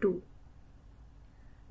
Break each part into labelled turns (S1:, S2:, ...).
S1: 2।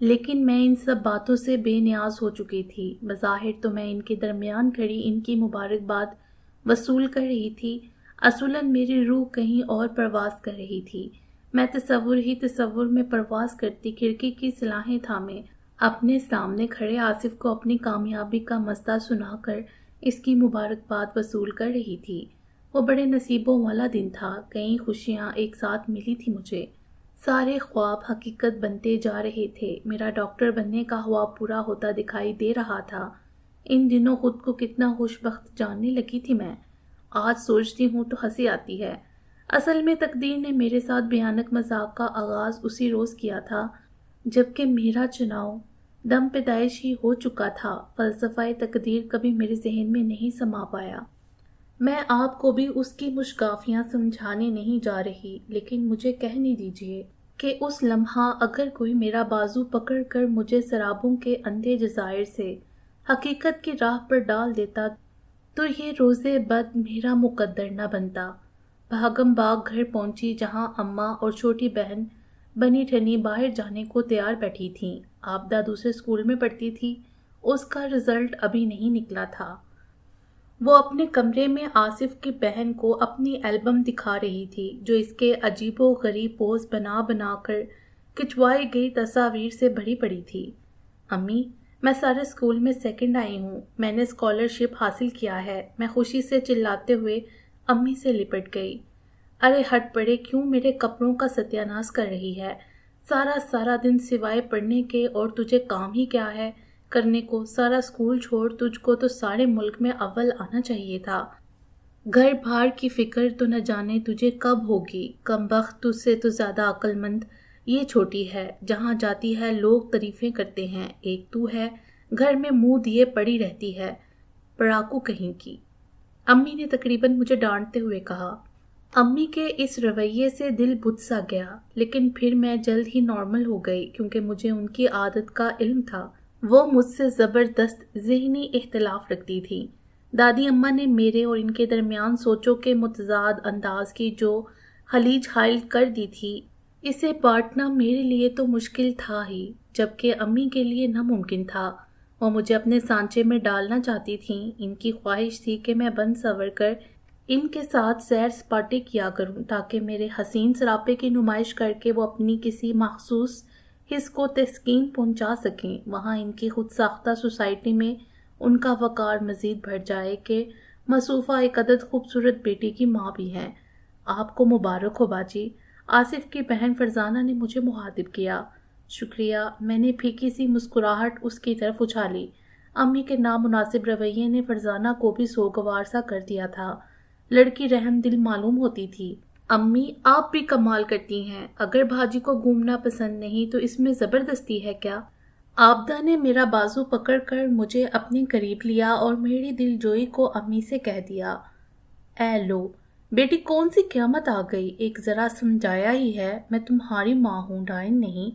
S1: لیکن میں ان سب باتوں سے بے نیاز ہو چکی تھی۔ بظاہر تو میں ان کے درمیان کھڑی ان کی مبارکباد وصول کر رہی تھی، اصولاً میری روح کہیں اور پرواز کر رہی تھی۔ میں تصور میں پرواز کرتی کھڑکی کی سلاخیں تھامے اپنے سامنے کھڑے آصف کو اپنی کامیابی کا مزہ سنا کر اس کی مبارکباد وصول کر رہی تھی۔ وہ بڑے نصیبوں والا دن تھا، کئی خوشیاں ایک ساتھ ملی تھی مجھے، سارے خواب حقیقت بنتے جا رہے تھے۔ میرا ڈاکٹر بننے کا خواب پورا ہوتا دکھائی دے رہا تھا۔ ان دنوں خود کو کتنا خوش بخت جاننے لگی تھی میں، آج سوچتی ہوں تو ہنسی آتی ہے۔ اصل میں تقدیر نے میرے ساتھ بھیانک مذاق کا آغاز اسی روز کیا تھا جبکہ میرا چناؤ دم پیدائش ہی ہو چکا تھا۔ فلسفہ تقدیر کبھی میرے ذہن میں نہیں سما پایا۔ میں آپ کو بھی اس کی مشگافیاں سمجھانے نہیں جا رہی، لیکن مجھے کہنے دیجیے کہ اس لمحہ اگر کوئی میرا بازو پکڑ کر مجھے سرابوں کے اندھے جزائر سے حقیقت کی راہ پر ڈال دیتا تو یہ روز بد میرا مقدر نہ بنتا۔ بھاگم بھاگ گھر پہنچی جہاں اماں اور چھوٹی بہن بنی ٹھنی باہر جانے کو تیار بیٹھی تھیں۔ آبدہ دوسرے اسکول میں پڑھتی تھی، اس کا رزلٹ ابھی نہیں نکلا تھا۔ وہ اپنے کمرے میں آصف کی بہن کو اپنی البم دکھا رہی تھی جو اس کے عجیب و غریب پوز بنا بنا کر کھنچوائی گئی تصاویر سے بھری پڑی تھی۔ امی، میں سارے اسکول میں سیکنڈ آئی ہوں، میں نے اسکالرشپ حاصل کیا ہے، میں خوشی سے چلاتے ہوئے امی سے لپٹ گئی۔ ارے ہٹ پڑے، کیوں میرے کپڑوں کا ستیہ ناش کر رہی ہے؟ سارا دن سوائے پڑھنے کے اور تجھے کام ہی کیا ہے کرنے کو؟ سارا اسکول چھوڑ، تجھ کو تو سارے ملک میں اول آنا چاہیے تھا۔ گھر بھار کی فکر تو نہ جانے تجھے کب ہوگی، کم بخت، تجھ سے تو زیادہ عقل مند یہ چھوٹی ہے، جہاں جاتی ہے لوگ تعریفیں کرتے ہیں، ایک تو ہے گھر میں منہ دیے پڑی رہتی ہے، پڑاکو کہیں کی۔ امی نے تقریباً مجھے ڈانٹتے ہوئے کہا۔ امی کے اس رویے سے دل بجھ سا گیا، لیکن پھر میں جلد ہی نارمل ہو گئی کیونکہ مجھے ان کی عادت کا علم تھا۔ وہ مجھ سے زبردست ذہنی اختلاف رکھتی تھی۔ دادی اماں نے میرے اور ان کے درمیان سوچوں کے متضاد انداز کی جو خلیج حائل کر دی تھی، اسے بانٹنا میرے لیے تو مشکل تھا ہی، جبکہ امی کے لیے ناممکن تھا۔ وہ مجھے اپنے سانچے میں ڈالنا چاہتی تھیں۔ ان کی خواہش تھی کہ میں بن سنور کر ان کے ساتھ سیر سپاٹے کیا کروں تاکہ میرے حسین سراپے کی نمائش کر کے وہ اپنی کسی مخصوص حص کو تسکین پہنچا سکیں۔ وہاں ان کی خود ساختہ سوسائٹی میں ان کا وقار مزید بڑھ جائے کہ مصوفہ ایک عدد خوبصورت بیٹی کی ماں بھی ہیں۔ آپ کو مبارک ہو باجی، آصف کی بہن فرزانہ نے مجھے مخاطب کیا۔ شکریہ، میں نے پھیکی سی مسکراہٹ اس کی طرف اچھالی۔ امی کے نامناسب رویے نے فرزانہ کو بھی سوگوار سا کر دیا تھا۔ لڑکی رحم دل معلوم ہوتی تھی۔ امی، آپ بھی کمال کرتی ہیں، اگر بھاجی کو گھومنا پسند نہیں تو اس میں زبردستی ہے کیا؟ آبدہ نے میرا بازو پکڑ کر مجھے اپنے قریب لیا اور میری دل جوئی کو امی سے کہہ دیا۔ اے لو بیٹی، کون سی قیامت آ گئی، ایک ذرا سمجھایا ہی ہے، میں تمہاری ماں ہوں، ڈائن نہیں۔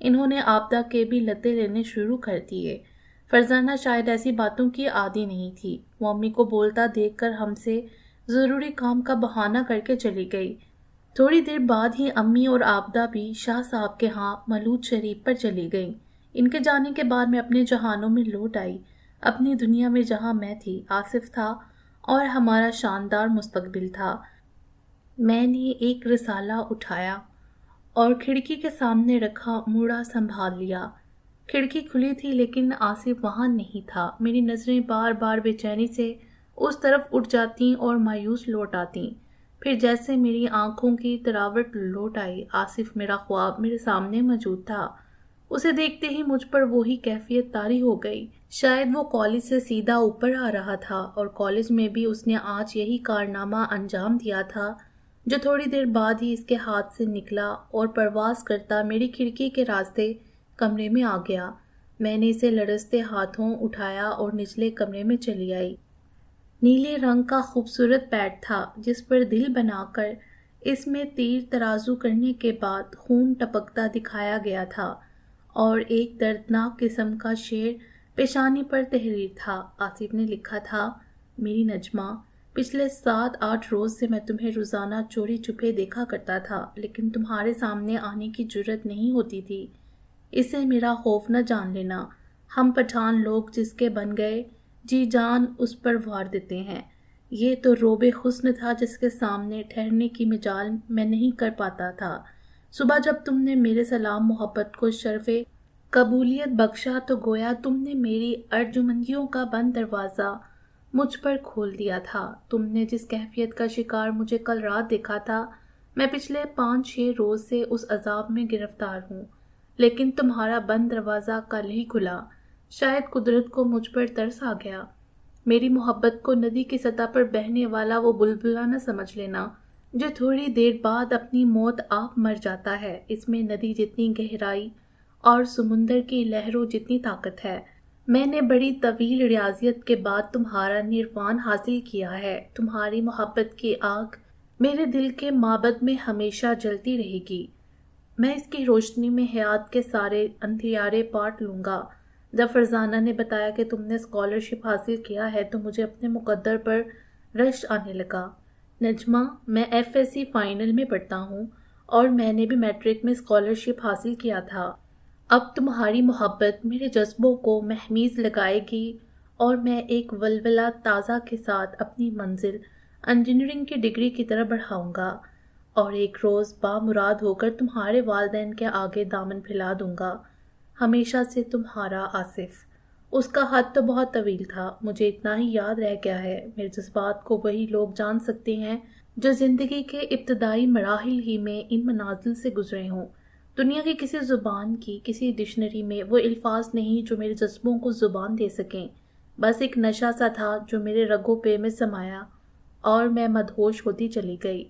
S1: انہوں نے آبدہ کے بھی لتے لینے شروع کر دیے۔ فرزانہ شاید ایسی باتوں کی عادی نہیں تھی، وہ امی کو بولتا دیکھ کر ہم سے ضروری کام کا بہانہ کر کے چلی گئی۔ تھوڑی دیر بعد ہی امی اور آبدہ بھی شاہ صاحب کے ہاں ملوچ شریف پر چلی گئیں۔ ان کے جانے کے بعد میں اپنے جہانوں میں لوٹ آئی، اپنی دنیا میں جہاں میں تھی، آصف تھا اور ہمارا شاندار مستقبل تھا۔ میں نے ایک رسالہ اٹھایا اور کھڑکی کے سامنے رکھا، موڑا سنبھال لیا۔ کھڑکی کھلی تھی لیکن آصف وہاں نہیں تھا۔ میری نظریں بار بار بے چینی سے اس طرف اٹھ جاتیں اور مایوس لوٹ آتیں۔ پھر جیسے میری آنکھوں کی تراوٹ لوٹ آئی، آصف میرا خواب میرے سامنے موجود تھا۔ اسے دیکھتے ہی مجھ پر وہی کیفیت طاری ہو گئی۔ شاید وہ کالج سے سیدھا اوپر آ رہا تھا اور کالج میں بھی اس نے آج یہی کارنامہ انجام دیا تھا جو تھوڑی دیر بعد ہی اس کے ہاتھ سے نکلا اور پرواز کرتا میری کھڑکی کے راستے کمرے میں آ گیا۔ میں نے اسے لرزتے ہاتھوں اٹھایا اور نچلے کمرے میں چلی آئی۔ نیلے رنگ کا خوبصورت پیڈ تھا جس پر دل بنا کر اس میں تیر ترازو کرنے کے بعد خون ٹپکتا دکھایا گیا تھا اور ایک دردناک قسم کا شعر پیشانی پر تحریر تھا۔ آصف نے لکھا تھا، میری نجمہ، پچھلے 7-8 روز سے میں تمہیں روزانہ چوری چھپے دیکھا کرتا تھا، لیکن تمہارے سامنے آنے کی جرت نہیں ہوتی تھی۔ اسے میرا خوف نہ جان لینا، ہم پٹھان لوگ جس کے بن گئے جی جان اس پر وار دیتے ہیں۔ یہ تو روب حسن تھا جس کے سامنے ٹھہرنے کی مجال میں نہیں کر پاتا تھا۔ صبح جب تم نے میرے سلام محبت کو شرف قبولیت بخشا تو گویا تم نے میری ارجمندیوں کا بند دروازہ مجھ پر کھول دیا تھا۔ تم نے جس کیفیت کا شکار مجھے کل رات دیکھا تھا، میں پچھلے 5-6 روز سے اس عذاب میں گرفتار ہوں، لیکن تمہارا بند دروازہ کل ہی کھلا۔ شاید قدرت کو مجھ پر ترس آ گیا۔ میری محبت کو ندی کی سطح پر بہنے والا وہ بلبلہ نہ سمجھ لینا جو تھوڑی دیر بعد اپنی موت آپ مر جاتا ہے۔ اس میں ندی جتنی گہرائی اور سمندر کی لہروں جتنی طاقت ہے۔ میں نے بڑی طویل ریاضیت کے بعد تمہارا نروان حاصل کیا ہے۔ تمہاری محبت کی آگ میرے دل کے معبد میں ہمیشہ جلتی رہے گی۔ میں اس کی روشنی میں حیات کے سارے اندھیارے پاٹ لوں گا۔ جب فرزانہ نے بتایا کہ تم نے اسکالرشپ حاصل کیا ہے تو مجھے اپنے مقدر پر رشک آنے لگا۔ نجمہ، میں ایف ایس سی فائنل میں پڑھتا ہوں اور میں نے بھی میٹرک میں اسکالرشپ حاصل کیا تھا۔ اب تمہاری محبت میرے جذبوں کو مہمیز لگائے گی اور میں ایک ولولہ تازہ کے ساتھ اپنی منزل انجینئرنگ کی ڈگری کی طرف بڑھاؤں گا، اور ایک روز بامراد ہو کر تمہارے والدین کے آگے دامن پھیلا دوں گا۔ ہمیشہ سے تمہارا آصف۔ اس کا خط تو بہت طویل تھا، مجھے اتنا ہی یاد رہ گیا ہے۔ میرے جذبات کو وہی لوگ جان سکتے ہیں جو زندگی کے ابتدائی مراحل ہی میں ان منازل سے گزرے ہوں۔ دنیا کی کسی زبان کی کسی ڈکشنری میں وہ الفاظ نہیں جو میرے جذبوں کو زبان دے سکیں۔ بس ایک نشہ سا تھا جو میرے رگوں پہ میں سمایا اور میں مدہوش ہوتی چلی گئی۔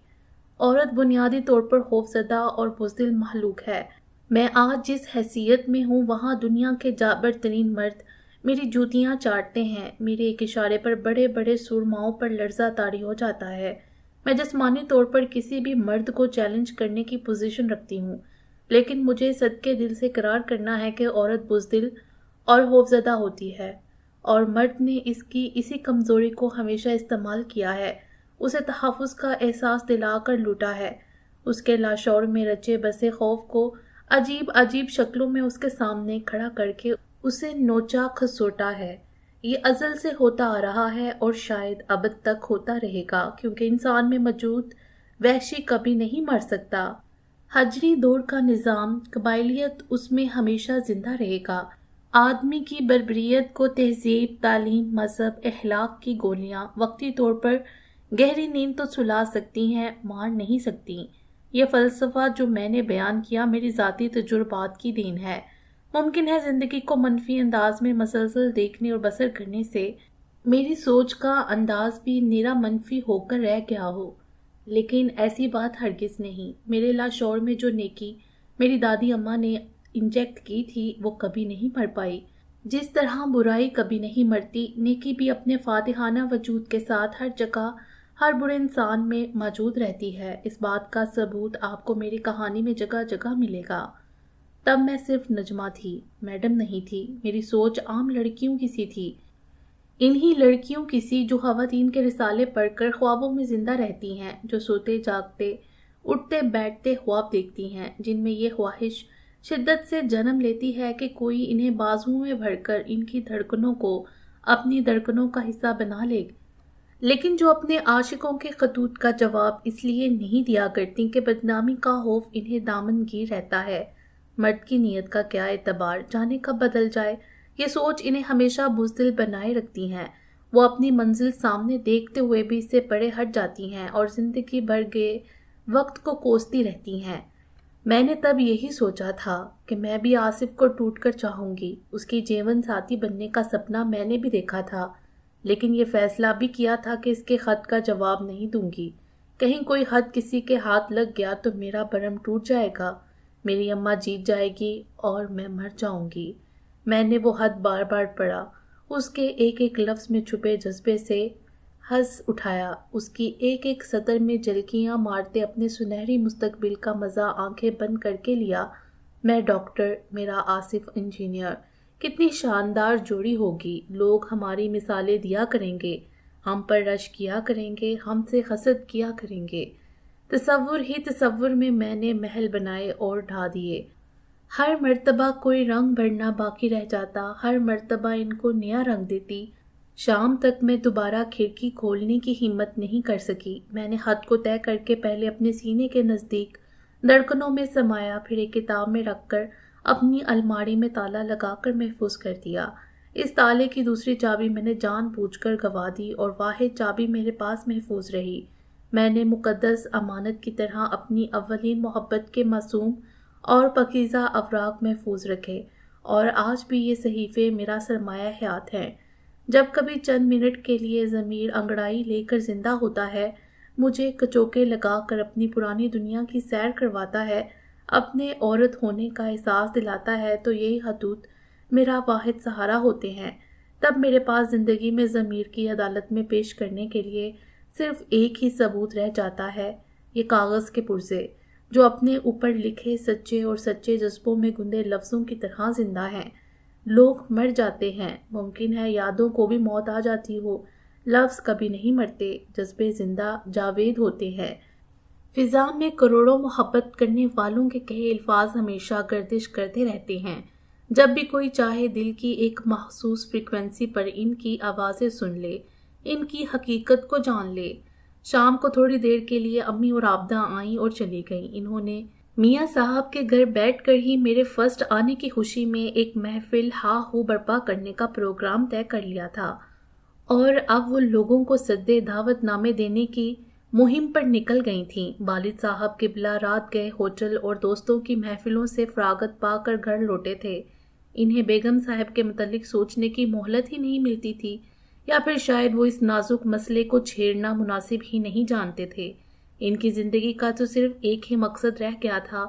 S1: عورت بنیادی طور پر خوفزدہ اور بزدل مخلوق ہے۔ میں آج جس حیثیت میں ہوں وہاں دنیا کے جابر ترین مرد میری جوتیاں چاٹتے ہیں۔ میرے ایک اشارے پر بڑے بڑے سرماؤں پر لرزہ طاری ہو جاتا ہے۔ میں جسمانی طور پر کسی بھی مرد کو چیلنج کرنے کی پوزیشن رکھتی ہوں، لیکن مجھے صدقے دل سے اقرار کرنا ہے کہ عورت بزدل اور خوفزدہ ہوتی ہے، اور مرد نے اس کی اسی کمزوری کو ہمیشہ استعمال کیا ہے، اسے تحفظ کا احساس دلا کر لوٹا ہے، اس کے لاشعور میں رچے بسے خوف کو عجیب عجیب شکلوں میں اس کے سامنے کھڑا کر کے اسے نوچا کھسوٹا ہے۔ یہ ازل سے ہوتا آ رہا ہے اور شاید ابد تک ہوتا رہے گا، کیونکہ انسان میں موجود وحشی کبھی نہیں مر سکتا۔ حجری دور کا نظام، قبائلیت اس میں ہمیشہ زندہ رہے گا۔ آدمی کی بربریت کو تہذیب، تعلیم، مذہب، اخلاق کی گولیاں وقتی طور پر گہری نیند تو سلا سکتی ہیں، مار نہیں سکتی۔ یہ فلسفہ جو میں نے بیان کیا میری ذاتی تجربات کی دین ہے۔ ممکن ہے زندگی کو منفی انداز میں مسلسل دیکھنے اور بسر کرنے سے میری سوچ کا انداز بھی نیرا منفی ہو کر رہ گیا ہو، لیکن ایسی بات ہرگز نہیں۔ میرے لاشعور میں جو نیکی میری دادی اماں نے انجیکٹ کی تھی وہ کبھی نہیں مر پائی۔ جس طرح برائی کبھی نہیں مرتی، نیکی بھی اپنے فاتحانہ وجود کے ساتھ ہر جگہ ہر برے انسان میں موجود رہتی ہے۔ اس بات کا ثبوت آپ کو میری کہانی میں جگہ جگہ ملے گا۔ تب میں صرف نجمہ تھی، میڈم نہیں تھی۔ میری سوچ عام لڑکیوں کی سی تھی، انہی لڑکیوں کی سی جو خواتین کے رسالے پڑھ کر خوابوں میں زندہ رہتی ہیں، جو سوتے جاگتے اٹھتے بیٹھتے خواب دیکھتی ہیں، جن میں یہ خواہش شدت سے جنم لیتی ہے کہ کوئی انہیں بازوؤں میں بھر کر ان کی دھڑکنوں کو اپنی دھڑکنوں کا حصہ بنا لے، لیکن جو اپنے عاشقوں کے خطوط کا جواب اس لیے نہیں دیا کرتی کہ بدنامی کا خوف انہیں دامن گیر رہتا ہے۔ مرد کی نیت کا کیا اعتبار، جانے کب بدل جائے، یہ سوچ انہیں ہمیشہ بزدل بنائے رکھتی ہیں۔ وہ اپنی منزل سامنے دیکھتے ہوئے بھی اس سے پرے ہٹ جاتی ہیں اور زندگی بھر گئے وقت کو کوستی رہتی ہیں۔ میں نے تب یہی سوچا تھا کہ میں بھی آصف کو ٹوٹ کر چاہوں گی، اس کی جیون ساتھی بننے کا سپنا میں نے بھی دیکھا تھا، لیکن یہ فیصلہ بھی کیا تھا کہ اس کے خط کا جواب نہیں دوں گی۔ کہیں کوئی خط کسی کے ہاتھ لگ گیا تو میرا بھرم ٹوٹ جائے گا، میری اماں جیت جائے گی اور میں مر جاؤں گی۔ میں نے وہ خط بار بار پڑھا، اس کے ایک ایک لفظ میں چھپے جذبے سے ہنس اٹھایا، اس کی ایک ایک سطر میں جھلکیاں مارتے اپنے سنہری مستقبل کا مزہ آنکھیں بند کر کے لیا۔ میں ڈاکٹر، میرا آصف انجینئر، کتنی شاندار جوڑی ہوگی، لوگ ہماری مثالیں دیا کریں گے، ہم پر رشک کیا کریں گے، ہم سے حسد کیا کریں گے۔ تصور ہی تصور میں نے محل بنائے اور ڈھا دیے۔ ہر مرتبہ کوئی رنگ بھرنا باقی رہ جاتا، ہر مرتبہ ان کو نیا رنگ دیتی۔ شام تک میں دوبارہ کھڑکی کھولنے کی ہمت نہیں کر سکی۔ میں نے خط کو طے کر کے پہلے اپنے سینے کے نزدیک دھڑکنوں میں سمایا، پھر ایک کتاب میں رکھ کر اپنی الماری میں تالا لگا کر محفوظ کر دیا۔ اس تالے کی دوسری چابی میں نے جان بوجھ کر گنوا دی اور واحد چابی میرے پاس محفوظ رہی۔ میں نے مقدس امانت کی طرح اپنی اولین محبت کے معصوم اور پاکیزہ اوراق محفوظ رکھے، اور آج بھی یہ صحیفے میرا سرمایہ حیات ہیں۔ جب کبھی چند منٹ کے لیے ضمیر انگڑائی لے کر زندہ ہوتا ہے، مجھے کچوکے لگا کر اپنی پرانی دنیا کی سیر کرواتا ہے، اپنے عورت ہونے کا احساس دلاتا ہے، تو یہی خطوط میرا واحد سہارا ہوتے ہیں۔ تب میرے پاس زندگی میں ضمیر کی عدالت میں پیش کرنے کے لیے صرف ایک ہی ثبوت رہ جاتا ہے، یہ کاغذ کے پرزے، جو اپنے اوپر لکھے سچے اور سچے جذبوں میں گندے لفظوں کی طرح زندہ ہیں۔ لوگ مر جاتے ہیں، ممکن ہے یادوں کو بھی موت آ جاتی ہو، لفظ کبھی نہیں مرتے، جذبے زندہ جاوید ہوتے ہیں۔ فضا میں کروڑوں محبت کرنے والوں کے کہے الفاظ ہمیشہ گردش کرتے رہتے ہیں۔ جب بھی کوئی چاہے دل کی ایک مخصوص فریکوینسی پر ان کی آوازیں سن لے، ان کی حقیقت کو جان لے۔ شام کو تھوڑی دیر کے لیے امی اور عابدہ آئیں اور چلی گئیں۔ انہوں نے میاں صاحب کے گھر بیٹھ کر ہی میرے فرسٹ آنے کی خوشی میں ایک محفل ہا ہو برپا کرنے کا پروگرام طے کر لیا تھا، اور اب وہ لوگوں کو سدے دعوت نامے دینے کی مہم پر نکل گئی تھیں۔ والد صاحب قبلہ رات گئے ہوٹل اور دوستوں کی محفلوں سے فراغت پا کر گھر لوٹے تھے۔ انہیں بیگم صاحب کے متعلق سوچنے کی مہلت ہی نہیں ملتی تھی، یا پھر شاید وہ اس نازک مسئلے کو چھیڑنا مناسب ہی نہیں جانتے تھے۔ ان کی زندگی کا تو صرف ایک ہی مقصد رہ گیا تھا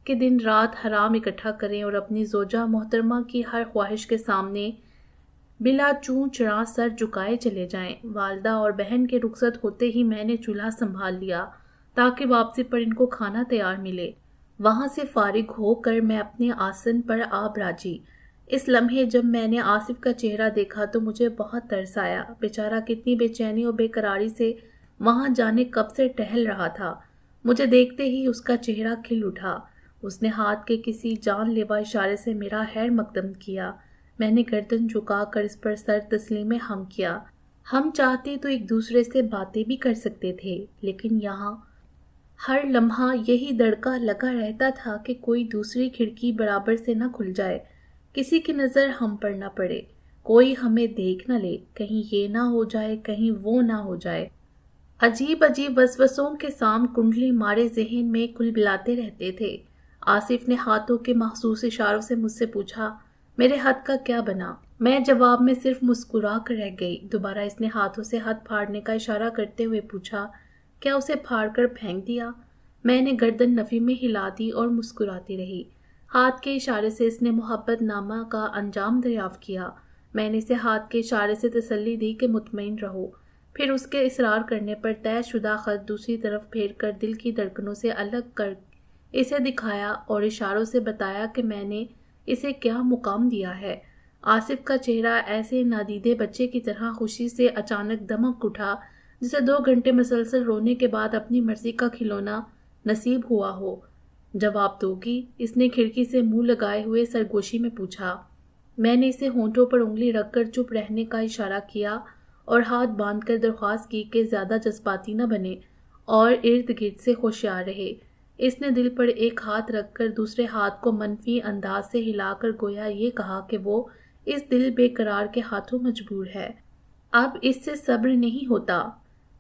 S1: کہ دن رات حرام اکٹھا کریں اور اپنی زوجہ محترمہ کی ہر خواہش کے سامنے بلا چون چراں سر جھکائے چلے جائیں۔ والدہ اور بہن کے رخصت ہوتے ہی میں نے چولہا سنبھال لیا تاکہ واپسی پر ان کو کھانا تیار ملے۔ وہاں سے فارغ ہو کر میں اپنے آسن پر آ براجی۔ اس لمحے جب میں نے آصف کا چہرہ دیکھا تو مجھے بہت ترس آیا۔ بیچارہ کتنی بے چینی اور بے قراری سے وہاں جانے کب سے ٹہل رہا تھا۔ مجھے دیکھتے ہی اس کا چہرہ کھل اٹھا۔ اس نے ہاتھ کے کسی جان لیوا اشارے سے میرا خیر مقدم کیا۔ میں نے گردن جھکا کر اس پر سر تسلیم ہم کیا۔ ہم چاہتے تو ایک دوسرے سے باتیں بھی کر سکتے تھے، لیکن یہاں ہر لمحہ یہی دڑکا لگا رہتا تھا کہ کوئی دوسری کھڑکی برابر سے نہ کھل جائے، کسی کی نظر ہم پر نہ پڑے، کوئی ہمیں دیکھ نہ لے، کہیں یہ نہ ہو جائے، کہیں وہ نہ ہو جائے۔ عجیب عجیب وسوسوں کے سام کنڈلی مارے ذہن میں کلبلاتے رہتے تھے۔ آصف نے ہاتھوں کے مخصوص اشاروں سے مجھ سے پوچھا، میرے ہاتھ کا کیا بنا؟ میں جواب میں صرف مسکرا کر رہ گئی۔ دوبارہ اس نے ہاتھوں سے ہاتھ پھاڑنے کا اشارہ کرتے ہوئے پوچھا، کیا اسے پھاڑ کر پھینک دیا؟ میں نے گردن نفی میں ہلا دی اور مسکراتی رہی۔ ہاتھ کے اشارے سے اس نے محبت نامہ کا انجام دریافت کیا۔ میں نے اسے ہاتھ کے اشارے سے تسلی دی کہ مطمئن رہو، پھر اس کے اصرار کرنے پر طے شدہ خط دوسری طرف پھیر کر دل کی دھڑکنوں سے الگ کر اسے دکھایا اور اشاروں سے بتایا کہ میں نے اسے کیا مقام دیا ہے۔ آصف کا چہرہ ایسے نادیدے بچے کی طرح خوشی سے اچانک دمک اٹھا جسے 2 گھنٹے مسلسل رونے کے بعد اپنی مرضی کا کھلونا نصیب ہوا ہو۔ جواب دو گی؟ اس نے کھڑکی سے منہ لگائے ہوئے سرگوشی میں پوچھا۔ میں نے اسے ہونٹوں پر انگلی رکھ کر چپ رہنے کا اشارہ کیا اور ہاتھ باندھ کر درخواست کی کہ زیادہ جذباتی نہ بنے اور ارد گرد سے ہوشیار رہے۔ اس نے دل پر ایک ہاتھ رکھ کر دوسرے ہاتھ کو منفی انداز سے ہلا کر گویا یہ کہا کہ وہ اس دل بے قرار کے ہاتھوں مجبور ہے۔ اب اس سے صبر نہیں ہوتا۔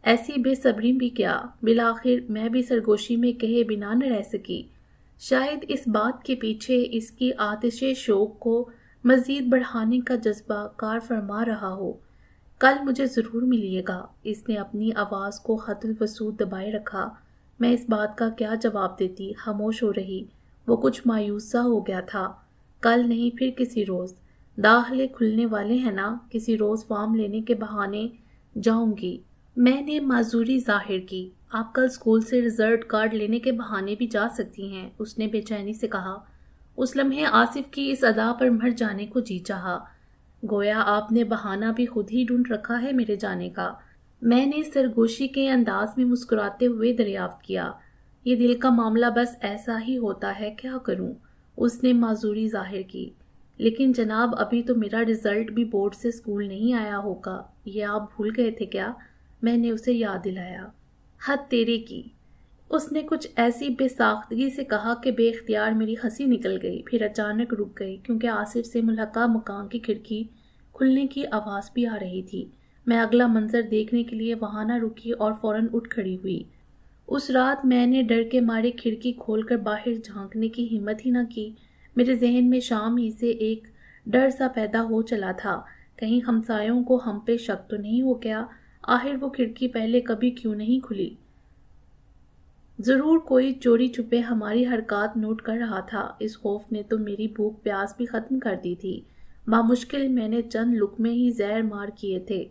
S1: ایسی بے صبری بھی کیا؟ بالآخر میں بھی سرگوشی میں کہے بنا نہ رہ سکی۔ شاید اس بات کے پیچھے اس کی آتش شوق کو مزید بڑھانے کا جذبہ کار فرما رہا ہو۔ کل مجھے ضرور ملیے گا۔ اس نے اپنی آواز کو خط الوسود دبائے رکھا۔ میں اس بات کا کیا جواب دیتی؟ خاموش ہو رہی۔ وہ کچھ مایوس سا ہو گیا تھا۔ کل نہیں، پھر کسی روز۔ داخلے کھلنے والے ہیں نا، کسی روز فارم لینے کے بہانے جاؤں گی۔ میں نے معذوری ظاہر کی۔ آپ کل اسکول سے ریزلٹ کارڈ لینے کے بہانے بھی جا سکتی ہیں، اس نے بے چینی سے کہا۔ اس لمحے آصف کی اس ادا پر مر جانے کو جی چاہا۔ گویا آپ نے بہانہ بھی خود ہی ڈھونڈ رکھا ہے میرے جانے کا۔ میں نے سرگوشی کے انداز میں مسکراتے ہوئے دریافت کیا۔ یہ دل کا معاملہ بس ایسا ہی ہوتا ہے، کیا کروں؟ اس نے معذوری ظاہر کی۔ لیکن جناب ابھی تو میرا رزلٹ بھی بورڈ سے اسکول نہیں آیا ہوگا، یہ آپ بھول گئے تھے کیا؟ میں نے اسے یاد دلایا۔ حد تیرے کی، اس نے کچھ ایسی بے ساختگی سے کہا کہ بے اختیار میری ہنسی نکل گئی، پھر اچانک رک گئی کیونکہ آصف سے ملحقہ مکان کی کھڑکی کھلنے کی آواز بھی آ رہی تھی۔ میں اگلا منظر دیکھنے کے لیے وہاں نہ رکی اور فوراً اٹھ کھڑی ہوئی۔ اس رات میں نے ڈر کے مارے کھڑکی کھول کر باہر جھانکنے کی ہمت ہی نہ کی۔ میرے ذہن میں شام ہی سے ایک ڈر سا پیدا ہو چلا تھا، کہیں ہمسایوں کو ہم پہ شک تو نہیں ہو گیا؟ آخر وہ کھڑکی پہلے کبھی کیوں نہیں کھلی؟ ضرور کوئی چوری چھپے ہماری حرکات نوٹ کر رہا تھا۔ اس خوف نے تو میری بھوک پیاس بھی ختم کر دی تھی۔ بامشکل میں نے چند لقمے ہی زہر مار کیے تھے۔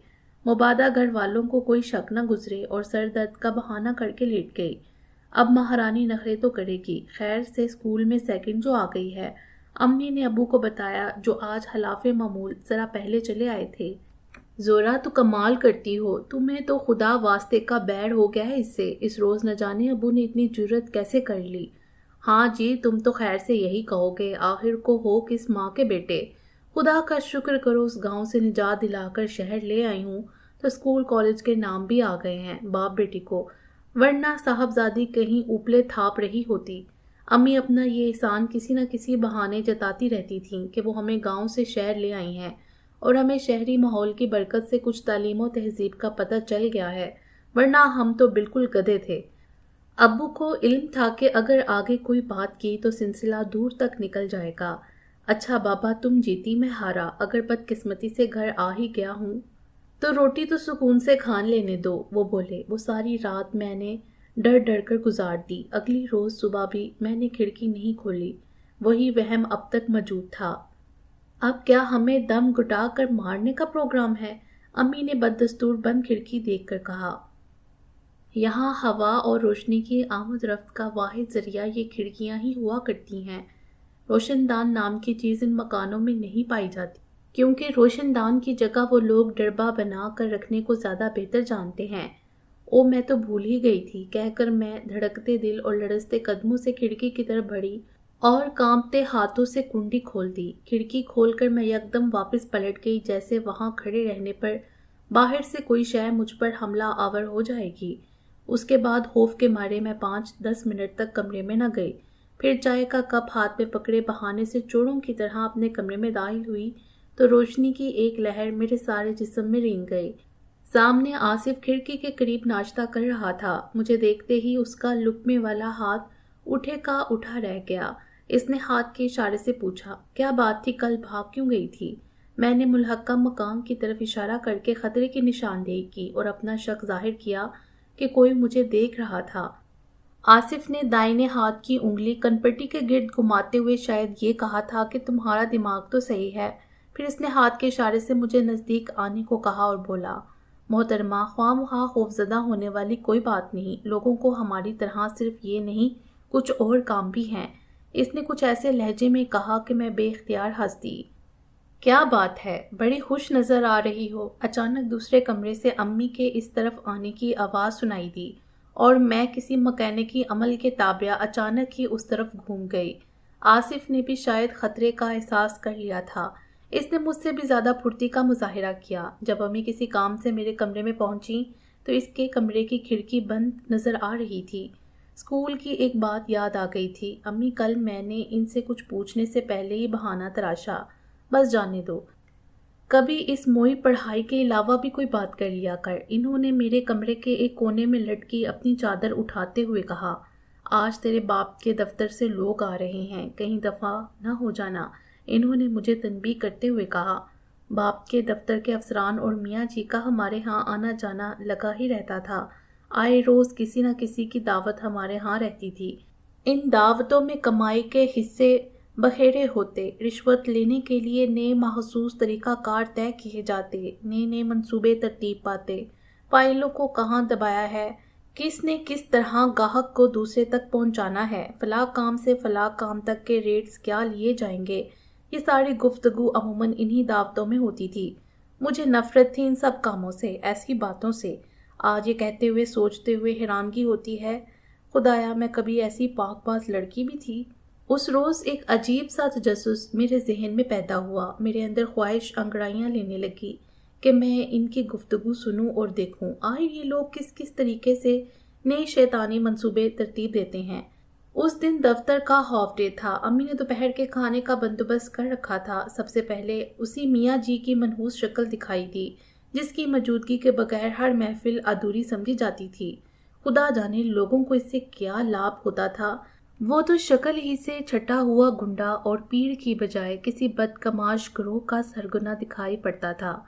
S1: مبادہ گھر والوں کو کوئی شک نہ گزرے اور سر درد کا بہانہ کر کے لیٹ گئی۔ اب مہارانی نخرے تو کرے گی۔ خیر سے اسکول میں سیکنڈ جو آ گئی ہے، امی نے ابو کو بتایا، جو آج خلاف معمول ذرا پہلے چلے آئے تھے۔ زورا تو کمال کرتی ہو، تمہیں تو خدا واسطے کا بیڑ ہو گیا ہے اس سے۔ اس روز نہ جانے ابو نے اتنی جرت کیسے کر لی۔ ہاں جی، تم تو خیر سے یہی کہو گے، آخر کو ہو کس ماں کے بیٹے۔ خدا کا شکر کرو اس گاؤں سے نجات دلا کر شہر لے آئی ہوں تو اسکول کالج کے نام بھی آ گئے ہیں باپ بیٹی کو، ورنہ صاحبزادی کہیں اوپلے تھاپ رہی ہوتی۔ امی اپنا یہ احسان کسی نہ کسی بہانے جتاتی رہتی تھیں کہ وہ ہمیں گاؤں سے شہر لے آئی ہیں اور ہمیں شہری ماحول کی برکت سے کچھ تعلیم و تہذیب کا پتہ چل گیا ہے، ورنہ ہم تو بالکل گدھے تھے۔ ابو کو علم تھا کہ اگر آگے کوئی بات کی تو سلسلہ دور تک نکل جائے گا۔ اچھا بابا تم جیتی میں ہارا، اگر بدقسمتی سے گھر آ ہی گیا ہوں تو روٹی تو سکون سے کھان لینے دو، وہ بولے۔ وہ ساری رات میں نے ڈر ڈر کر گزار دی۔ اگلی روز صبح بھی میں نے کھڑکی نہیں کھولی، وہی وہم اب تک موجود تھا۔ اب کیا ہمیں دم گھٹا کر مارنے کا پروگرام ہے؟ امی نے بددستور بند کھڑکی دیکھ کر کہا۔ یہاں ہوا اور روشنی کی آمد رفت کا واحد ذریعہ یہ کھڑکیاں ہی ہوا کرتی ہیں۔ روشن دان نام کی چیز ان مکانوں میں نہیں پائی جاتی، کیونکہ روشن دان کی جگہ وہ لوگ ڈربہ بنا کر رکھنے کو زیادہ بہتر جانتے ہیں۔ او میں تو بھول ہی گئی تھی، کہہ کر میں دھڑکتے دل اور لڑزتے قدموں سے کھڑکی کی طرف بڑھی اور کانپتے ہاتھوں سے کنڈی کھول دی۔ کھڑکی کھول کر میں یکدم واپس پلٹ گئی، جیسے وہاں کھڑے رہنے پر باہر سے کوئی شے مجھ پر حملہ آور ہو جائے گی۔ اس کے بعد خوف کے مارے میں 5-10 منٹ تک کمرے میں نہ گئی، پھر چائے کا کپ ہاتھ میں پکڑے بہانے سے چوڑوں کی طرح اپنے کمرے میں داخل ہوئی تو روشنی کی ایک لہر میرے سارے جسم میں رینگ گئی۔ سامنے آصف کھڑکی کے قریب ناشتہ کر رہا تھا۔ مجھے دیکھتے ہی اس کا لقمے والا ہاتھ اٹھے کا اٹھا رہ گیا۔ اس نے ہاتھ کے اشارے سے پوچھا، کیا بات تھی، کل بھاگ کیوں گئی تھی؟ میں نے ملحقہ مکان کی طرف اشارہ کر کے خطرے کی نشاندہی کی اور اپنا شک ظاہر کیا کہ کوئی مجھے دیکھ رہا تھا۔ آصف نے دائیں ہاتھ کی انگلی کنپٹی کے گرد گھماتے ہوئے شاید یہ کہا تھا کہ تمہارا دماغ تو صحیح ہے۔ پھر اس نے ہاتھ کے اشارے سے مجھے نزدیک آنے کو کہا اور بولا، محترمہ خواہ مخواہ خوفزدہ ہونے والی کوئی بات نہیں، لوگوں کو ہماری طرح صرف یہ نہیں کچھ اور کام بھی ہیں۔ اس نے کچھ ایسے لہجے میں کہا کہ میں بے اختیار ہنس دی۔ کیا بات ہے، بڑی خوش نظر آ رہی ہو۔ اچانک دوسرے کمرے سے امی کے اس طرف آنے کی آواز سنائی دی اور میں کسی مکینکی عمل کے تابع اچانک ہی اس طرف گھوم گئی۔ آصف نے بھی شاید خطرے کا احساس کر لیا تھا۔ اس نے مجھ سے بھی زیادہ پھرتی کا مظاہرہ کیا۔ جب امی کسی کام سے میرے کمرے میں پہنچی تو اس کے کمرے کی کھڑکی بند نظر آ رہی تھی۔ اسکول کی ایک بات یاد آ گئی تھی، امی کل میں نے ان سے کچھ پوچھنے سے پہلے ہی بہانہ تراشا۔ بس جانے دو، کبھی اس موئی پڑھائی کے علاوہ بھی کوئی بات کر لیا کر۔ انہوں نے میرے کمرے کے ایک کونے میں لٹکی اپنی چادر اٹھاتے ہوئے کہا، آج تیرے باپ کے دفتر سے لوگ آ رہے ہیں، کہیں دفعہ نہ ہو جانا۔ انہوں نے مجھے تنبیہ کرتے ہوئے کہا، باپ کے دفتر کے افسران اور میاں جی کا ہمارے ہاں آنا جانا لگا ہی رہتا تھا۔ آئے روز کسی نہ کسی کی دعوت ہمارے ہاں رہتی تھی۔ ان دعوتوں میں کمائی کے حصے بکھیرے ہوتے، رشوت لینے کے لیے نئے مخصوص طریقہ کار طے کیے جاتے، نئے منصوبے ترتیب پاتے، فائلوں کو کہاں دبایا ہے، کس نے کس طرح گاہک کو دوسرے تک پہنچانا ہے، فلاں کام سے فلاں کام تک کے ریٹس کیا لیے جائیں گے، یہ ساری گفتگو عموماً انہی دعوتوں میں ہوتی تھی۔ مجھے نفرت تھی ان سب کاموں سے، ایسی باتوں سے۔ آج یہ کہتے ہوئے سوچتے ہوئے حیرانگی ہوتی ہے، خدایا میں کبھی ایسی پاک باز لڑکی بھی تھی۔ اس روز ایک عجیب سا تجسس میرے ذہن میں پیدا ہوا۔ میرے اندر خواہش انگڑائیاں لینے لگی کہ میں ان کی گفتگو سنوں اور دیکھوں آخر یہ لوگ کس کس طریقے سے نئے شیطانی منصوبے ترتیب دیتے ہیں۔ اس دن دفتر کا ہاف ڈے تھا۔ امی نے دوپہر کے کھانے کا بندوبست کر رکھا تھا۔ سب سے پہلے اسی میاں جی کی منحوس شکل دکھائی دی جس کی موجودگی کے بغیر ہر محفل ادھوری سمجھی جاتی تھی۔ خدا جانے لوگوں کو اس سے کیا لابھ ہوتا تھا۔ وہ تو شکل ہی سے چھٹا ہوا گنڈا اور پیڑ کی بجائے کسی بدکماش گروہ کا سرگنا دکھائی پڑتا تھا۔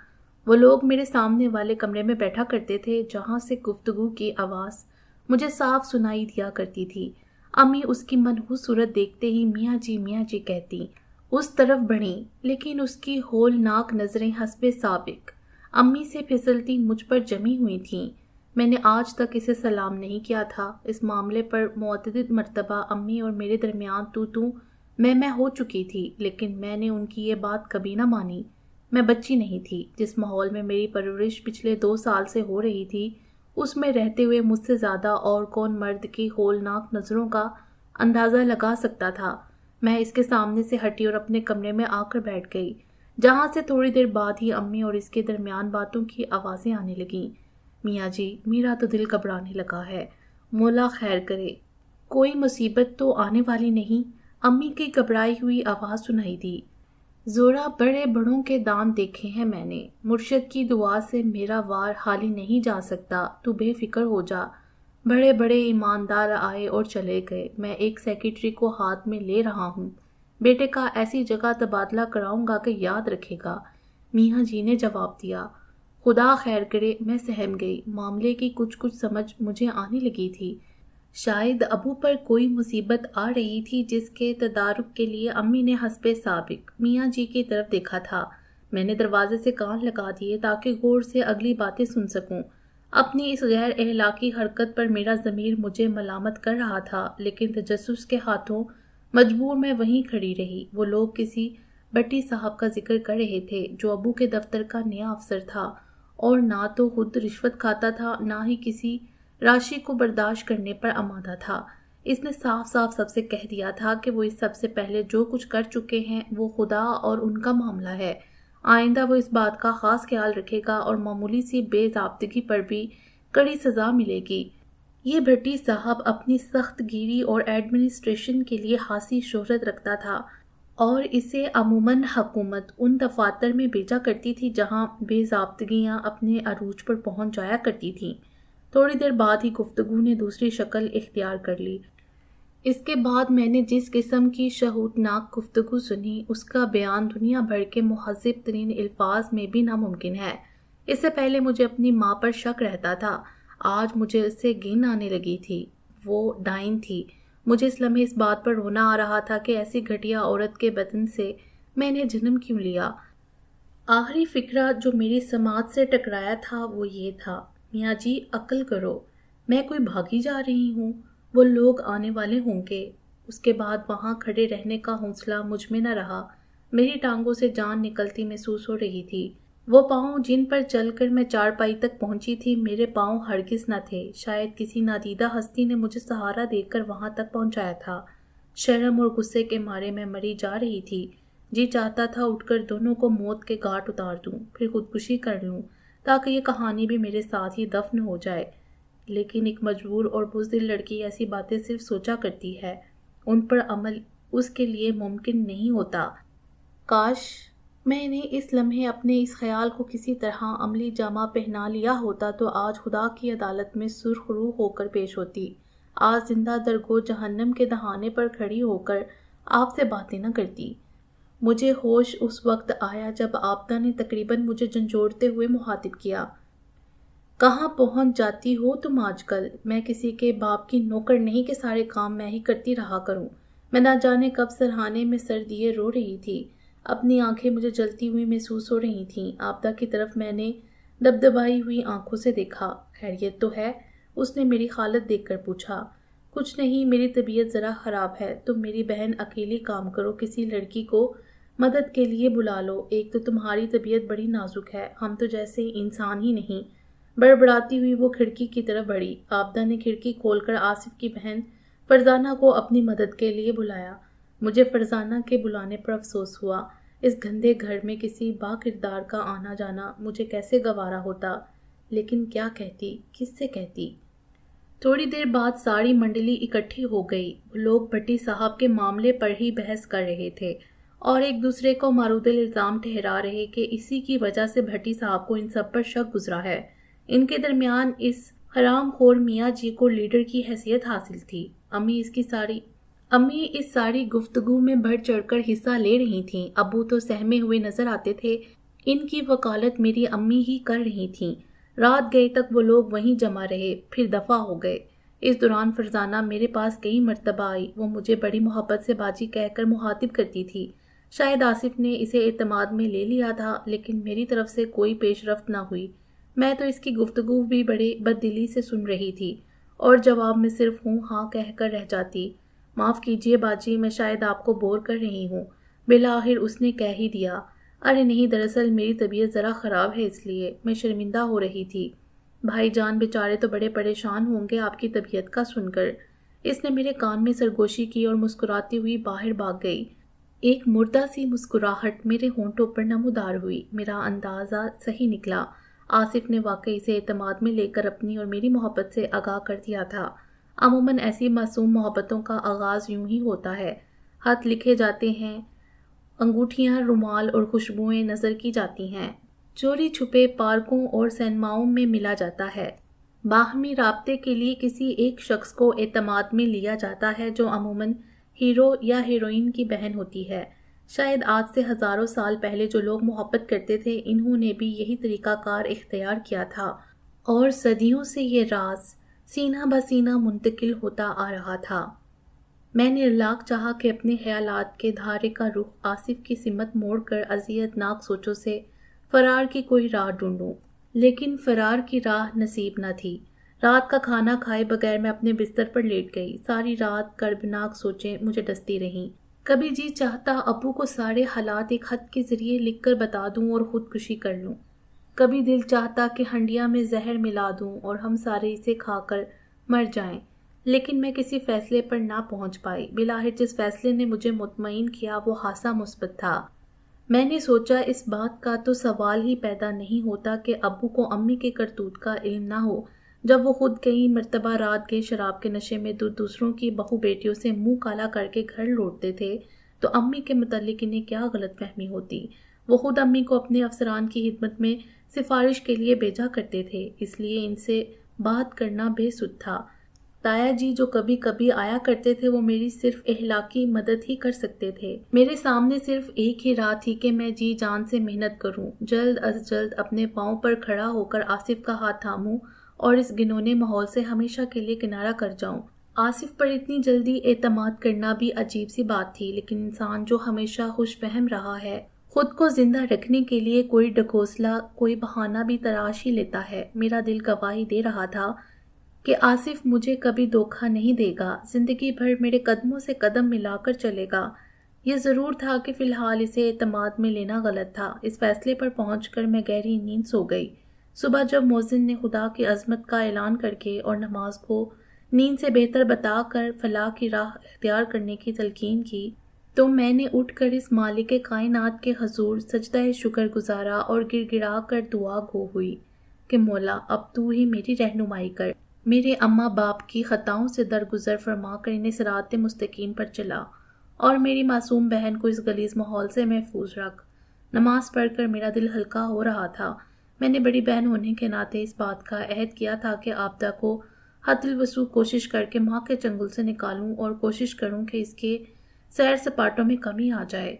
S1: وہ لوگ میرے سامنے والے کمرے میں بیٹھا کرتے تھے جہاں سے گفتگو کی آواز مجھے صاف سنائی دیا کرتی تھی۔ امی اس کی منحوس صورت دیکھتے ہی میاں جی کہتی اس طرف بڑھیں، لیکن اس کی ہولناک نظریں حسب سابق امی سے پھسلتی مجھ پر جمی ہوئی تھیں۔ میں نے آج تک اسے سلام نہیں کیا تھا۔ اس معاملے پر متعدد مرتبہ امی اور میرے درمیان تو میں ہو چکی تھی، لیکن میں نے ان کی یہ بات کبھی نہ مانی۔ میں بچی نہیں تھی۔ جس ماحول میں میری پرورش پچھلے 2 سال سے ہو رہی تھی اس میں رہتے ہوئے مجھ سے زیادہ اور کون مرد کی ہولناک نظروں کا اندازہ لگا سکتا تھا۔ میں اس کے سامنے سے ہٹی اور اپنے کمرے میں آ کر بیٹھ گئی، جہاں سے تھوڑی دیر بعد ہی امی اور اس کے درمیان باتوں کی آوازیں آنے لگیں۔ میاں جی، میرا تو دل گھبرانے لگا ہے، مولا خیر کرے، کوئی مصیبت تو آنے والی نہیں؟ امی کی گھبرائی ہوئی آواز سنائی دی۔ زورا بڑے بڑوں کے دان دیکھے ہیں میں نے، مرشد کی دعا سے میرا وار حالی نہیں جا سکتا، تو بے فکر ہو جا۔ بڑے بڑے ایماندار آئے اور چلے گئے، میں ایک سیکرٹری کو ہاتھ میں لے رہا ہوں، بیٹے کا ایسی جگہ تبادلہ کراؤں گا کہ یاد رکھے گا۔ میاں جی نے جواب دیا۔ خدا خیر کرے۔ میں سہم گئی۔ معاملے کی کچھ سمجھ مجھے آنے لگی تھی۔ شاید ابو پر کوئی مصیبت آ رہی تھی جس کے تدارک کے لیے امی نے حسب سابق میاں جی کی طرف دیکھا تھا۔ میں نے دروازے سے کان لگا دیے تاکہ غور سے اگلی باتیں سن سکوں۔ اپنی اس غیر اخلاقی حرکت پر میرا ضمیر مجھے ملامت کر رہا تھا، لیکن تجسس کے ہاتھوں مجبور میں وہیں کھڑی رہی۔ وہ لوگ کسی بٹی صاحب کا ذکر کر رہے تھے جو ابو کے دفتر کا نیا افسر تھا اور نہ تو خود رشوت کھاتا تھا نہ ہی کسی راشی کو برداشت کرنے پر آمادہ تھا۔ اس نے صاف سب سے کہہ دیا تھا کہ وہ اس سب سے پہلے جو کچھ کر چکے ہیں وہ خدا اور ان کا معاملہ ہے۔ آئندہ وہ اس بات کا خاص خیال رکھے گا اور معمولی سی بے ضابطگی پر بھی کڑی سزا ملے گی۔ یہ بھٹی صاحب اپنی سخت گیری اور ایڈمنسٹریشن کے لیے خاصی شہرت رکھتا تھا اور اسے عموماً حکومت ان دفاتر میں بھیجا کرتی تھی جہاں بے ضابطگیاں اپنے عروج پر پہنچ جایا کرتی تھیں۔ تھوڑی دیر بعد ہی گفتگو نے دوسری شکل اختیار کر لی۔ اس کے بعد میں نے جس قسم کی شہوتناک گفتگو سنی اس کا بیان دنیا بھر کے مہذب ترین الفاظ میں بھی ناممکن ہے۔ اس سے پہلے مجھے اپنی ماں پر شک رہتا تھا، آج مجھے اس سے گھن آنے لگی تھی۔ وہ ڈائن تھی۔ مجھے اس لمحے اس بات پر رونا آ رہا تھا کہ ایسی گھٹیا عورت کے بدن سے میں نے جنم کیوں لیا۔ آخری فکرہ جو میری سماعت سے ٹکرایا تھا وہ یہ تھا، میاں جی عقل کرو، میں کوئی بھاگی جا رہی ہوں، وہ لوگ آنے والے ہوں گے۔ اس کے بعد وہاں کھڑے رہنے کا حوصلہ مجھ میں نہ رہا۔ میری ٹانگوں سے جان نکلتی محسوس ہو رہی تھی۔ وہ پاؤں جن پر چل کر میں چارپائی تک پہنچی تھی میرے پاؤں ہرگز نہ تھے۔ شاید کسی نادیدہ ہستی نے مجھے سہارا دے کر وہاں تک پہنچایا تھا۔ شرم اور غصے کے مارے میں مری جا رہی تھی۔ جی چاہتا تھا اٹھ کر دونوں کو موت کے گھاٹ اتار دوں، پھر خودکشی کر لوں تاکہ یہ کہانی بھی میرے ساتھ ہی دفن ہو جائے، لیکن ایک مجبور اور بزدل لڑکی ایسی باتیں صرف سوچا کرتی ہے، ان پر عمل اس کے لیے ممکن نہیں ہوتا۔ کاش میں نے اس لمحے اپنے اس خیال کو کسی طرح عملی جامہ پہنا لیا ہوتا تو آج خدا کی عدالت میں سرخ روح ہو کر پیش ہوتی، آج زندہ درگو جہنم کے دہانے پر کھڑی ہو کر آپ سے باتیں نہ کرتی۔ مجھے ہوش اس وقت آیا جب آبدہ نے تقریباً مجھے جھنجھوڑتے ہوئے مخاطب کیا، کہاں پہنچ جاتی ہو تم آج کل؟ میں کسی کے باپ کی نوکر نہیں کہ سارے کام میں ہی کرتی رہا کروں۔ میں نہ جانے کب سرہانے میں سر دیے رو رہی تھی۔ اپنی آنکھیں مجھے جلتی ہوئی محسوس ہو رہی تھیں۔ آبدہ کی طرف میں نے دبدبائی ہوئی آنکھوں سے دیکھا۔ خیریت تو ہے؟ اس نے میری حالت دیکھ کر پوچھا۔ کچھ نہیں، میری طبیعت ذرا خراب ہے۔ تم میری بہن اکیلی کام کرو، کسی لڑکی کو مدد کے لیے بلا لو۔ ایک تو تمہاری طبیعت بڑی نازک ہے، ہم تو جیسے انسان ہی نہیں۔ بڑبڑاتی ہوئی وہ کھڑکی کی طرف بڑھی۔ آبدہ نے کھڑکی کھول کر آصف کی بہن فرزانہ کو اپنی مدد کے لیے بلایا۔ مجھے فرزانہ کے بلانے پر افسوس ہوا۔ اس گندے گھر میں کسی با کردار کا آنا جانا مجھے کیسے گوارا ہوتا، لیکن کیا کہتی، کس سے کہتی؟ تھوڑی دیر بعد ساری منڈلی اکٹھی ہو گئی۔ وہ لوگ بھٹی صاحب کے معاملے پر ہی بحث کر رہے تھے اور ایک دوسرے کو مارود الزام ٹھہرا رہے کہ اسی کی وجہ سے بھٹی صاحب کو ان سب پر شک گزرا ہے۔ ان کے درمیان اس حرام خور میاں جی کو لیڈر کی حیثیت حاصل تھی۔ امی اس ساری گفتگو میں بڑھ چڑھ کر حصہ لے رہی تھیں۔ ابو تو سہمے ہوئے نظر آتے تھے۔ ان کی وکالت میری امی ہی کر رہی تھیں۔ رات گئے تک وہ لوگ وہیں جمع رہے، پھر دفع ہو گئے۔ اس دوران فرزانہ میرے پاس کئی مرتبہ آئی۔ وہ مجھے بڑی محبت سے باجی کہہ کر مخاطب کرتی تھی۔ شاید آصف نے اسے اعتماد میں لے لیا تھا، لیکن میری طرف سے کوئی پیش رفت نہ ہوئی۔ میں تو اس کی گفتگو بھی بڑے بددلی سے سن رہی تھی اور جواب میں صرف ہوں ہاں کہہ کر رہ جاتی۔ معاف کیجیے باجی، میں شاید آپ کو بور کر رہی ہوں۔ بالآخر اس نے کہہ ہی دیا، ارے نہیں، دراصل میری طبیعت ذرا خراب ہے، اس لیے میں شرمندہ ہو رہی تھی۔ بھائی جان بیچارے تو بڑے پریشان ہوں گے آپ کی طبیعت کا سن کر۔ اس نے میرے کان میں سرگوشی کی اور مسکراتی ہوئی باہر بھاگ گئی۔ ایک مردہ سی مسکراہٹ میرے ہونٹوں پر نمودار ہوئی۔ میرا اندازہ صحیح نکلا۔ آصف نے واقعی اسے اعتماد میں لے کر اپنی اور میری محبت سے آگاہ کر دیا تھا۔ عموماً ایسی معصوم محبتوں کا آغاز یوں ہی ہوتا ہے۔ خط لکھے جاتے ہیں، انگوٹھیاں، رومال اور خوشبوئیں نظر کی جاتی ہیں، چوری چھپے پارکوں اور سینماؤں میں ملا جاتا ہے۔ باہمی رابطے کے لیے کسی ایک شخص کو اعتماد میں لیا جاتا ہے جو عموماً ہیرو یا ہیروئن کی بہن ہوتی ہے۔ شاید آج سے ہزاروں سال پہلے جو لوگ محبت کرتے تھے، انہوں نے بھی یہی طریقہ کار اختیار کیا تھا، اور صدیوں سے یہ راز سینہ بہ سینہ منتقل ہوتا آ رہا تھا۔ میں نے لاکھ چاہا کہ اپنے خیالات کے دھارے کا رخ آصف کی سمت موڑ کر اذیت ناک سوچوں سے فرار کی کوئی راہ ڈھونڈوں، لیکن فرار کی راہ نصیب نہ تھی۔ رات کا کھانا کھائے بغیر میں اپنے بستر پر لیٹ گئی۔ ساری رات کربناک سوچیں مجھے ڈستی رہیں۔ کبھی جی چاہتا ابو کو سارے حالات ایک خط کے ذریعے لکھ کر بتا دوں اور خودکشی کر لوں۔ کبھی دل چاہتا کہ ہنڈیا میں زہر ملا دوں اور ہم سارے اسے کھا کر مر جائیں، لیکن میں کسی فیصلے پر نہ پہنچ پائی۔ بالآخر جس فیصلے نے مجھے مطمئن کیا وہ خاصا مثبت تھا۔ میں نے سوچا اس بات کا تو سوال ہی پیدا نہیں ہوتا کہ ابو کو امی کے کرتوت کا علم نہ ہو۔ جب وہ خود کئی مرتبہ رات گئے شراب کے نشے میں دوسروں کی بہو بیٹیوں سے منہ کالا کر کے گھر لوٹتے تھے، تو امی کے متعلق انہیں کیا غلط فہمی ہوتی؟ وہ خود امی کو اپنے افسران کی خدمت میں سفارش کے لیے بھیجا کرتے تھے، اس لیے ان سے بات کرنا بے سود تھا۔ تایا جی جو کبھی کبھی آیا کرتے تھے، وہ میری صرف اخلاقی مدد ہی کر سکتے تھے۔ میرے سامنے صرف ایک ہی راہ تھی کہ میں جی جان سے محنت کروں، جلد از جلد اپنے پاؤں پر کھڑا ہو کر آصف کا ہاتھ تھاموں اور اس گنونے ماحول سے ہمیشہ کے لیے کنارہ کر جاؤں۔ آصف پر اتنی جلدی اعتماد کرنا بھی عجیب سی بات تھی، لیکن انسان جو ہمیشہ خوش فہم رہا ہے، خود کو زندہ رکھنے کے لیے کوئی ڈھکوسلا، کوئی بہانہ بھی تراش ہی لیتا ہے۔ میرا دل گواہی دے رہا تھا کہ آصف مجھے کبھی دھوکہ نہیں دے گا، زندگی بھر میرے قدموں سے قدم ملا کر چلے گا۔ یہ ضرور تھا کہ فی الحال اسے اعتماد میں لینا غلط تھا۔ اس فیصلے پر پہنچ کر میں گہری نیند سو گئی۔ صبح جب مؤذن نے خدا کی عظمت کا اعلان کر کے اور نماز کو نیند سے بہتر بتا کر فلاح کی راہ اختیار کرنے کی تلقین کی، تو میں نے اٹھ کر اس مالک کائنات کے حضور سجدہ شکر گزارا اور گڑ گڑا کر دعا گو ہوئی کہ مولا اب تو ہی میری رہنمائی کر، میرے اماں باپ کی خطاؤں سے درگزر فرما کر انہیں صراط مستقیم پر چلا، اور میری معصوم بہن کو اس غلیظ ماحول سے محفوظ رکھ۔ نماز پڑھ کر میرا دل ہلکا ہو رہا تھا۔ میں نے بڑی بہن ہونے کے ناطے اس بات کا عہد کیا تھا کہ آبدہ کو حد الوسع کوشش کر کے ماں کے چنگل سے نکالوں اور کوشش کروں کہ اس کے سیر سپاٹوں میں کمی آ جائے۔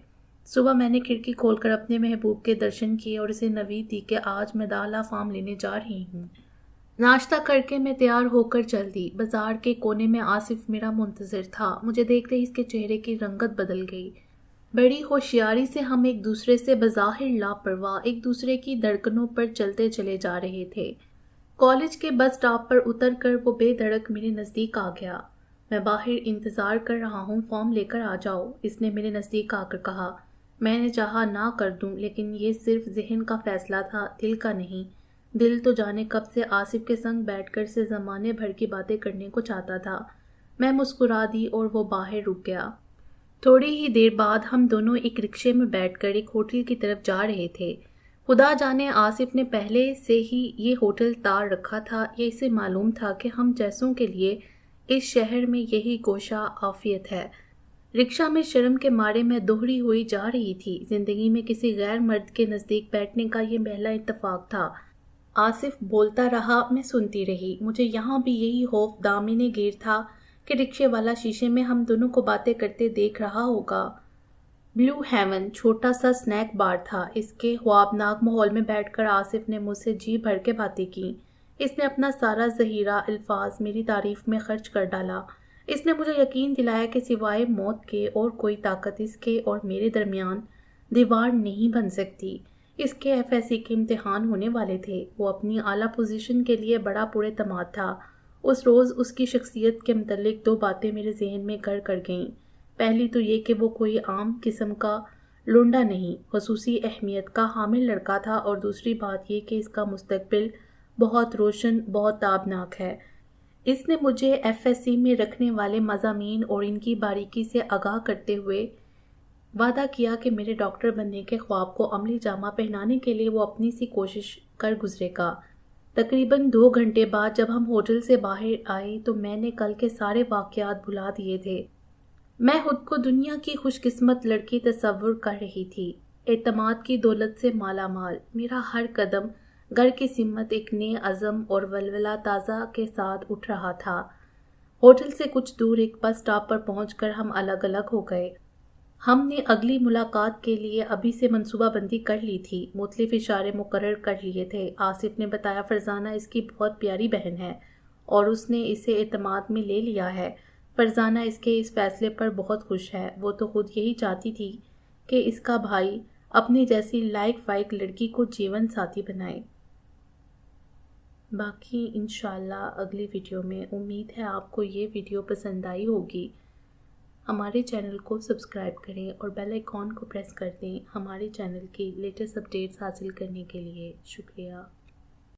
S1: صبح میں نے کھڑکی کھول کر اپنے محبوب کے درشن کیے اور اسے نوید دی کہ آج میں دالہ فام لینے جا رہی ہوں۔ ناشتہ کر کے میں تیار ہو کر چل دی۔ بازار کے کونے میں آصف میرا منتظر تھا۔ مجھے دیکھتے ہی اس کے چہرے کی رنگت بدل گئی۔ بڑی ہوشیاری سے ہم ایک دوسرے سے بظاہر لاپرواہ ایک دوسرے کی دھڑکنوں پر چلتے چلے جا رہے تھے۔ کالج کے بس اسٹاپ پر اتر کر وہ بے دھڑک میرے نزدیک آ گیا۔ میں باہر انتظار کر رہا ہوں، فارم لے کر آ جاؤ، اس نے میرے نزدیک آ کر کہا۔ میں نے چاہا نہ کر دوں، لیکن یہ صرف ذہن کا فیصلہ تھا، دل کا نہیں۔ دل تو جانے کب سے آصف کے سنگ بیٹھ کر سے زمانے بھر کی باتیں کرنے کو چاہتا تھا۔ میں مسکرا دی اور وہ باہر رک گیا۔ تھوڑی ہی دیر بعد ہم دونوں ایک رکشے میں بیٹھ کر ایک ہوٹل کی طرف جا رہے تھے۔ خدا جانے آصف نے پہلے سے ہی یہ ہوٹل تار رکھا تھا یا اسے معلوم تھا کہ ہم جیسوں کے لیے اس شہر میں یہی گوشہ عافیت ہے۔ رکشہ میں شرم کے مارے میں دوہری ہوئی جا رہی تھی۔ زندگی میں کسی غیر مرد کے نزدیک بیٹھنے کا یہ پہلا اتفاق تھا۔ آصف بولتا رہا، میں سنتی رہی۔ مجھے یہاں بھی یہی خوف دامن گیر تھا کہ رکشے والا شیشے میں ہم دونوں کو باتیں کرتے دیکھ رہا ہوگا۔ بلیو ہیون چھوٹا سا سنیک بار تھا۔ اس کے خوابناک ماحول میں بیٹھ کر آصف نے مجھ سے جی بھر کے باتیں کی۔ اس نے اپنا سارا ذخیرہ الفاظ میری تعریف میں خرچ کر ڈالا۔ اس نے مجھے یقین دلایا کہ سوائے موت کے اور کوئی طاقت اس کے اور میرے درمیان دیوار نہیں بن سکتی۔ اس کے FSC کے امتحان ہونے والے تھے۔ وہ اپنی اعلیٰ پوزیشن کے لیے بڑا پراعتماد تھا۔ اس روز اس کی شخصیت کے متعلق 2 باتیں میرے ذہن میں گھر کر گئیں۔ پہلی تو یہ کہ وہ کوئی عام قسم کا لونڈا نہیں، خصوصی اہمیت کا حامل لڑکا تھا، اور دوسری بات یہ کہ اس کا مستقبل بہت روشن، بہت تابناک ہے۔ اس نے مجھے FSC میں رکھنے والے مضامین اور ان کی باریکی سے آگاہ کرتے ہوئے وعدہ کیا کہ میرے ڈاکٹر بننے کے خواب کو عملی جامہ پہنانے کے لیے وہ اپنی سی کوشش کر گزرے گا۔ تقریباً 2 گھنٹے بعد جب ہم ہوٹل سے باہر آئے تو میں نے کل کے سارے واقعات بھلا دیے تھے۔ میں خود کو دنیا کی خوش قسمت لڑکی تصور کر رہی تھی، اعتماد کی دولت سے مالا مال۔ میرا ہر قدم گھر کی سمت ایک نئے عزم اور ولولہ تازہ کے ساتھ اٹھ رہا تھا۔ ہوٹل سے کچھ دور ایک بس اسٹاپ پر پہنچ کر ہم الگ الگ ہو گئے۔ ہم نے اگلی ملاقات کے لیے ابھی سے منصوبہ بندی کر لی تھی، مختلف اشارے مقرر کر لیے تھے۔ آصف نے بتایا فرزانہ اس کی بہت پیاری بہن ہے اور اس نے اسے اعتماد میں لے لیا ہے۔ فرزانہ اس کے اس فیصلے پر بہت خوش ہے۔ وہ تو خود یہی چاہتی تھی کہ اس کا بھائی اپنی جیسی لائق فائق لڑکی کو جیون ساتھی بنائے۔ باقی انشاءاللہ اگلی ویڈیو میں۔ امید ہے آپ کو یہ ویڈیو پسند آئی ہوگی۔ ہمارے چینل کو سبسکرائب کریں اور بیل آئیکن کو پریس کر دیں ہمارے چینل کی لیٹسٹ اپڈیٹس حاصل کرنے کے لیے۔ شکریہ۔